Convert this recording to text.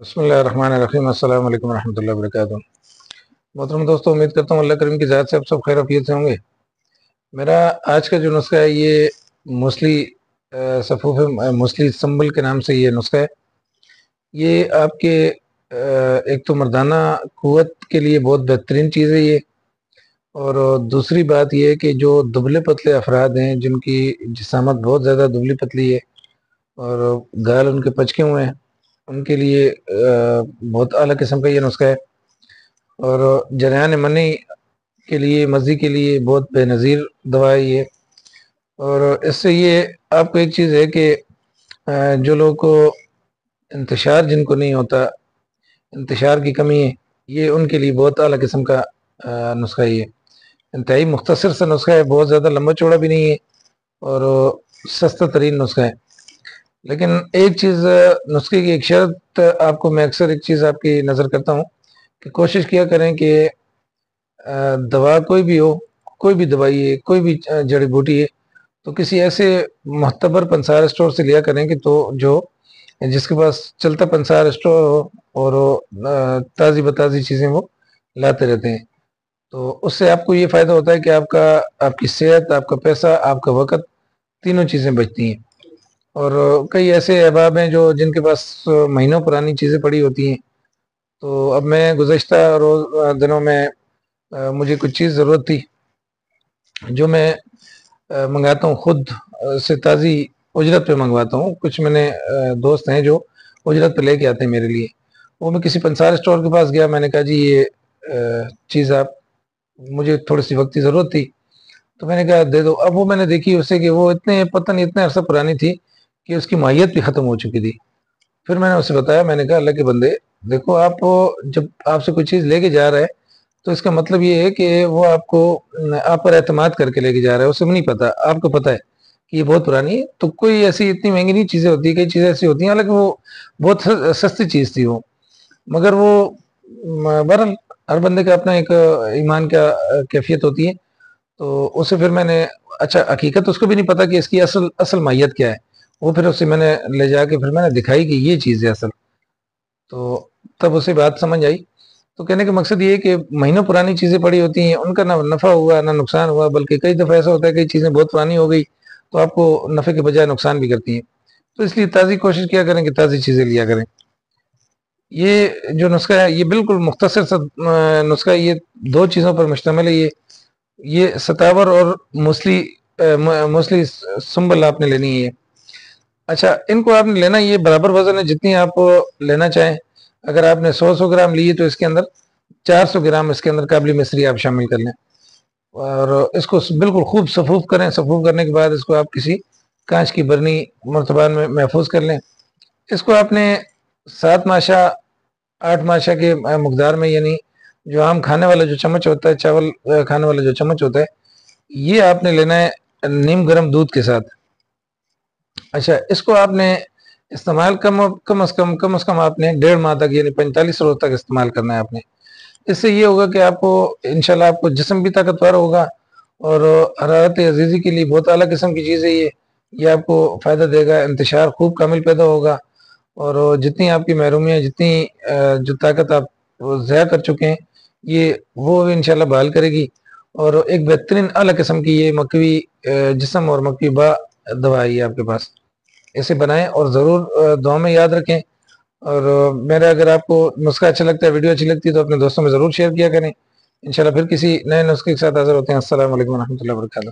بسم اللہ الرحمن الرحیم۔ السلام علیکم ورحمۃ اللہ وبرکاتہ۔ محترم دوستوں، امید کرتا ہوں اللہ کریم کی ذات سے آپ سب خیر عافیت سے ہوں گے۔ میرا آج کا جو نسخہ ہے یہ موسلی صفوف موسلی سنبل کے نام سے یہ نسخہ ہے۔ یہ آپ کے ایک تو مردانہ قوت کے لیے بہت بہترین چیز ہے یہ، اور دوسری بات یہ ہے کہ جو دبلے پتلے افراد ہیں جن کی جسامت بہت زیادہ دبلی پتلی ہے اور گال ان کے پچکے ہوئے ہیں، ان کے لیے بہت اعلیٰ قسم کا یہ نسخہ ہے، اور جریان منی کے لیے مزی کے لیے بہت بے نظیر دوا ہے یہ۔ اور اس سے یہ آپ کو ایک چیز ہے کہ جو لوگوں کو انتشار جن کو نہیں ہوتا، انتشار کی کمی ہے، یہ ان کے لیے بہت اعلیٰ قسم کا نسخہ ہے۔ یہ انتہائی مختصر سا نسخہ ہے، بہت زیادہ لمبا چوڑا بھی نہیں ہے، اور سستا ترین نسخہ ہے۔ لیکن ایک چیز نسخے کی ایک شرط آپ کو میں اکثر ایک چیز آپ کی نظر کرتا ہوں کہ کوشش کیا کریں کہ دوا کوئی بھی ہو، کوئی بھی دوائی ہے، کوئی بھی جڑی بوٹی ہے، تو کسی ایسے معتبر پنسار اسٹور سے لیا کریں کہ تو جو جس کے پاس چلتا پنسار اسٹور ہو اور تازی بتازی چیزیں وہ لاتے رہتے ہیں۔ تو اس سے آپ کو یہ فائدہ ہوتا ہے کہ آپ کی صحت، آپ کا پیسہ، آپ کا وقت، تینوں چیزیں بچتی ہیں۔ اور کئی ایسے احباب ہیں جن کے پاس مہینوں پرانی چیزیں پڑی ہوتی ہیں۔ تو اب میں گزشتہ دنوں میں مجھے کچھ چیز ضرورت تھی جو میں منگاتا ہوں، خود سے تازی اجرت پہ منگواتا ہوں۔ کچھ میں نے دوست ہیں جو اجرت پہ لے کے آتے ہیں میرے لیے۔ وہ میں کسی پنسار اسٹور کے پاس گیا، میں نے کہا جی یہ چیز مجھے تھوڑی سی وقتی ضرورت تھی، تو میں نے کہا دے دو۔ اب وہ میں نے دیکھی اسے کہ وہ پتہ نہیں اتنے عرصہ پرانی تھی کہ اس کی ماہیت بھی ختم ہو چکی تھی۔ پھر میں نے اسے بتایا، میں نے کہا اللہ کے بندے دیکھو، آپ جب آپ سے کوئی چیز لے کے جا رہا ہے تو اس کا مطلب یہ ہے کہ وہ آپ پر اعتماد کر کے لے کے جا رہا ہے۔ اسے نہیں پتا، آپ کو پتا ہے کہ یہ بہت پرانی ہے، تو کوئی ایسی اتنی مہنگی نہیں چیزیں ہوتی، کئی چیزیں ایسی ہوتی ہیں، حالانکہ وہ بہت سستی چیز تھی وہ، مگر وہ بہرحال ہر بندے کا اپنا ایک ایمان کا کیفیت ہوتی ہے۔ تو اسے پھر میں نے اچھا حقیقت اس کو بھی نہیں پتا کہ اس کی اصل ماہیت کیا ہے، وہ پھر اسے میں نے لے جا کے پھر میں نے دکھائی کہ یہ چیز ہے اصل، تو تب اسے بات سمجھ آئی۔ تو کہنے کا مقصد یہ ہے کہ مہینوں پرانی چیزیں پڑی ہوتی ہیں، ان کا نہ نفع ہوا نہ نقصان ہوا، بلکہ کئی دفعہ ایسا ہوتا ہے کئی چیزیں بہت پرانی ہو گئی تو آپ کو نفع کے بجائے نقصان بھی کرتی ہیں۔ تو اس لیے تازی کوشش کیا کریں کہ تازی چیزیں لیا کریں۔ یہ جو نسخہ ہے یہ بالکل مختصر سا نسخہ ہے، یہ دو چیزوں پر مشتمل ہے۔ یہ ستاور اور موسلی سنبل آپ نے لینی ہے۔ اچھا، ان کو آپ نے لینا، یہ برابر وزن ہے جتنی آپ لینا چاہیں۔ اگر آپ نے 100 گرام لی تو اس کے اندر 400 گرام اس کے اندر کابلی مصری آپ شامل کر لیں، اور اس کو بالکل خوب صفوف کریں۔ صفوف کرنے کے بعد اس کو آپ کسی کانچ کی برنی مرتبان میں محفوظ کر لیں۔ اس کو آپ نے 7 ماشا 8 ماشا کے مقدار میں، یعنی جو عام کھانے والا جو چمچ ہوتا ہے، چاول کھانے والا جو چمچ ہوتا ہے، یہ آپ نے لینا ہے نیم گرم دودھ کے ساتھ۔ اچھا، اس کو آپ نے استعمال کم از کم آپ نے 1.5 ماہ تک، یعنی 45 روز تک استعمال کرنا ہے آپ نے۔ اس سے یہ ہوگا کہ آپ کو انشاءاللہ آپ کو جسم بھی طاقتور ہوگا، اور حرارت عزیزی کے لیے بہت اعلیٰ قسم کی چیز ہے یہ آپ کو فائدہ دے گا۔ انتشار خوب کامل پیدا ہوگا، اور جتنی آپ کی محرومیاں، جتنی جو طاقت آپ ضائع کر چکے ہیں، یہ وہ انشاءاللہ بحال کرے گی۔ اور ایک بہترین اعلیٰ قسم کی یہ مکوی جسم اور مکوی با دوا ہے آپ کے پاس۔ اسے بنائیں اور ضرور دعا میں یاد رکھیں۔ اور میرا اگر آپ کو نسخہ اچھا لگتا ہے، ویڈیو اچھی لگتی ہے، تو اپنے دوستوں میں ضرور شیئر کیا کریں۔ انشاءاللہ پھر کسی نئے نسخے کے ساتھ حاضر ہوتے ہیں۔ السلام علیکم ورحمۃ اللہ وبرکاتہ۔